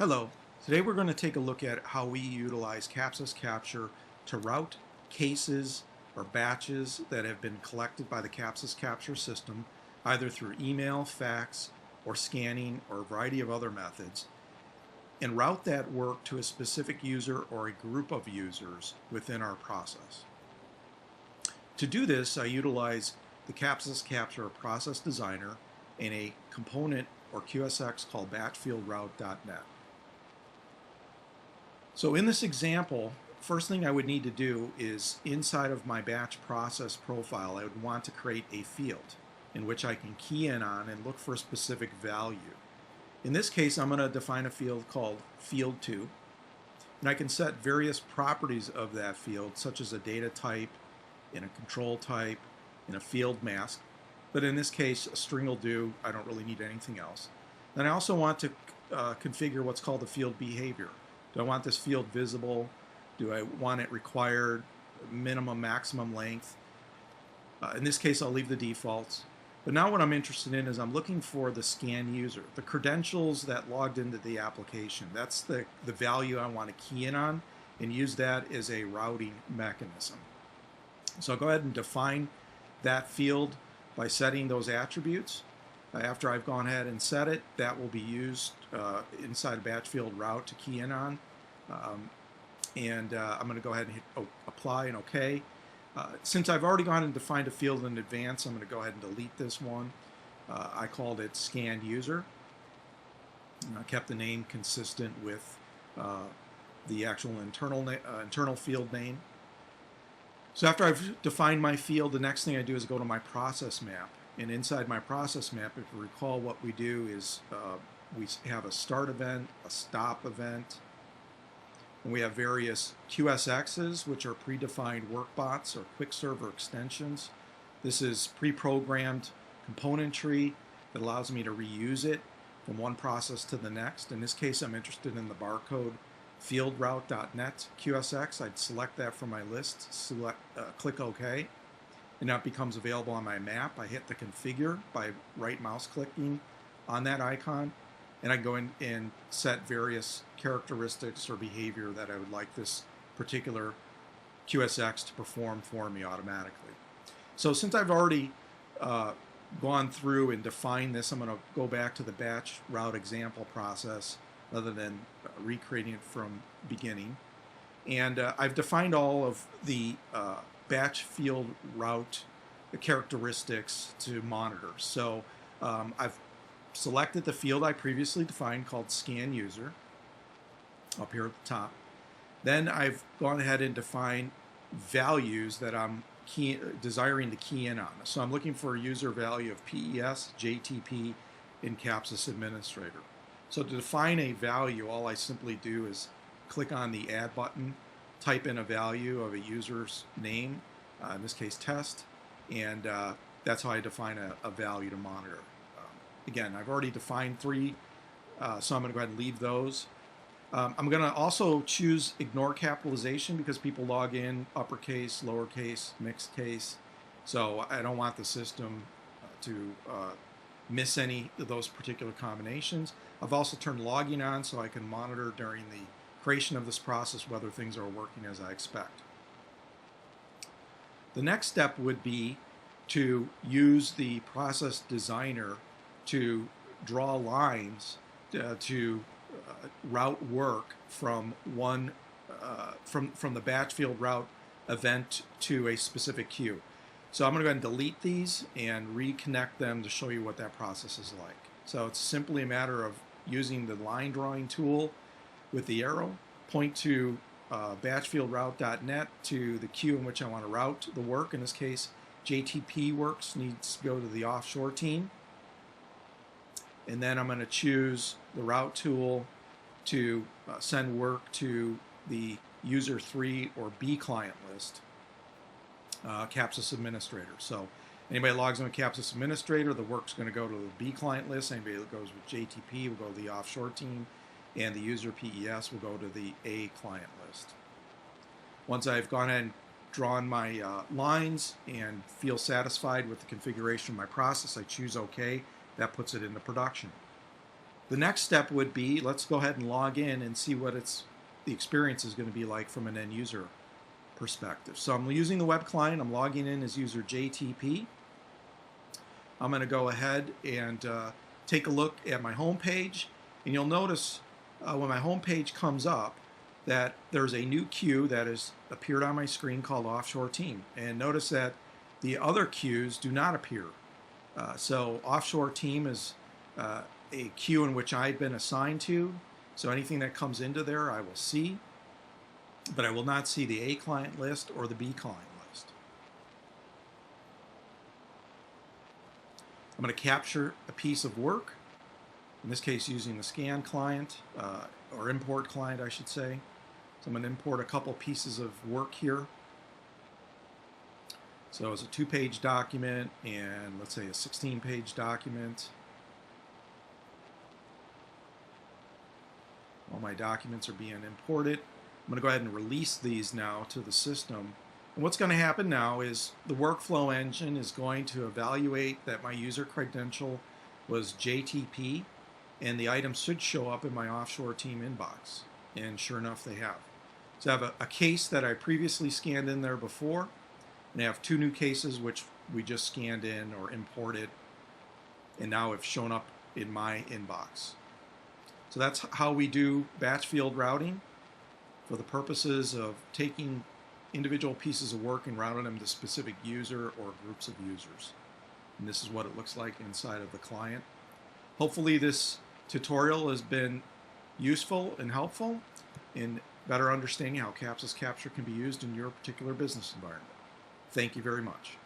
Hello. Today we're going to take a look at how we utilize CAPSYS Capture to route cases or batches that have been collected by the CAPSYS Capture system, either through email, fax, or scanning, or a variety of other methods, and route that work to a specific user or a group of users within our process. To do this, I utilize the CAPSYS Capture process designer and a component or QSX called batchfieldroute.net. So in this example, first thing I would need to do is inside of my batch process profile, I would want to create a field in which I can key in on and look for a specific value. In this case, I'm going to define a field called field2, and I can set various properties of that field, such as a data type, and a control type, and a field mask. But in this case, a string will do. I don't really need anything else. Then I also want to configure what's called the field behavior. Do I want this field visible? Do I want it required? Minimum, maximum length? In this case, I'll leave the defaults. But now what I'm interested in is I'm looking for the scan user, the credentials that logged into the application. That's the value I want to key in on and use that as a routing mechanism. So I'll go ahead and define that field by setting those attributes. After I've gone ahead and set it, that will be used inside a batch field route to key in on. I'm going to go ahead and hit apply and OK. Since I've already gone and defined a field in advance, I'm going to go ahead and delete this one. I called it scan user. And I kept the name consistent with the actual internal field name. So after I've defined my field, the next thing I do is go to my process map. And inside my process map, if you recall, what we do is we have a start event, a stop event, and we have various QSXs, which are predefined workbots or quick server extensions. This is pre-programmed componentry that allows me to reuse it from one process to the next. In this case, I'm interested in the barcode fieldroute.net QSX. I'd select that from my list, click OK. And now it becomes available on my map. I hit the configure by right mouse clicking on that icon, and I go in and set various characteristics or behavior that I would like this particular QSX to perform for me automatically. So since I've already gone through and defined this, I'm going to go back to the batch route example process rather than recreating it from beginning. And I've defined all of the batch field route characteristics to monitor. So I've selected the field I previously defined called scan user up here at the top. Then I've gone ahead and defined values that I'm desiring to key in on. So I'm looking for a user value of PES, JTP, and CAPSYS administrator. So to define a value, all I simply do is click on the add button, type in a value of a user's name, in this case test, and that's how I define a value to monitor. Again, I've already defined three, so I'm going to go ahead and leave those. I'm going to also choose ignore capitalization because people log in uppercase, lowercase, mixed case, so I don't want the system to miss any of those particular combinations. I've also turned logging on so I can monitor during the creation of this process whether things are working as I expect. The next step would be to use the process designer to draw lines to route work from one from the batch field route event to a specific queue. So I'm going to go ahead and delete these and reconnect them to show you what that process is like. So it's simply a matter of using the line drawing tool with the arrow, point to batchfieldroute.net to the queue in which I want to route the work. In this case, JTP works needs to go to the offshore team. And then I'm going to choose the route tool to send work to the user 3 or B client list, CAPSYS administrator. So anybody logs in with CAPSYS administrator, the work's going to go to the B client list. Anybody that goes with JTP will go to the offshore team, and the user PES will go to the A client list. Once I've gone ahead and drawn my lines and feel satisfied with the configuration of my process, I choose OK. That puts it into production. The next step would be, let's go ahead and log in and see what the experience is going to be like from an end user perspective. So I'm using the web client. I'm logging in as user JTP. I'm going to go ahead and take a look at my home page, and you'll notice when my home page comes up that there's a new queue that has appeared on my screen called Offshore Team. And notice that the other queues do not appear. So Offshore Team is a queue in which I've been assigned to. So anything that comes into there I will see, but I will not see the A client list or the B client list. I'm going to capture a piece of work, in this case using the scan client, or import client I should say. So I'm going to import a couple pieces of work here. So it's a 2-page document and let's say a 16-page document. All my documents are being imported. I'm going to go ahead and release these now to the system. And what's going to happen now is the workflow engine is going to evaluate that my user credential was JTP, and the items should show up in my Offshore Team inbox. And sure enough, they have. So I have a case that I previously scanned in there before, and I have 2 new cases which we just scanned in or imported, and now have shown up in my inbox. So that's how we do batch field routing for the purposes of taking individual pieces of work and routing them to specific user or groups of users. And this is what it looks like inside of the client. Hopefully this tutorial has been useful and helpful in better understanding how CAPSYS Capture can be used in your particular business environment. Thank you very much.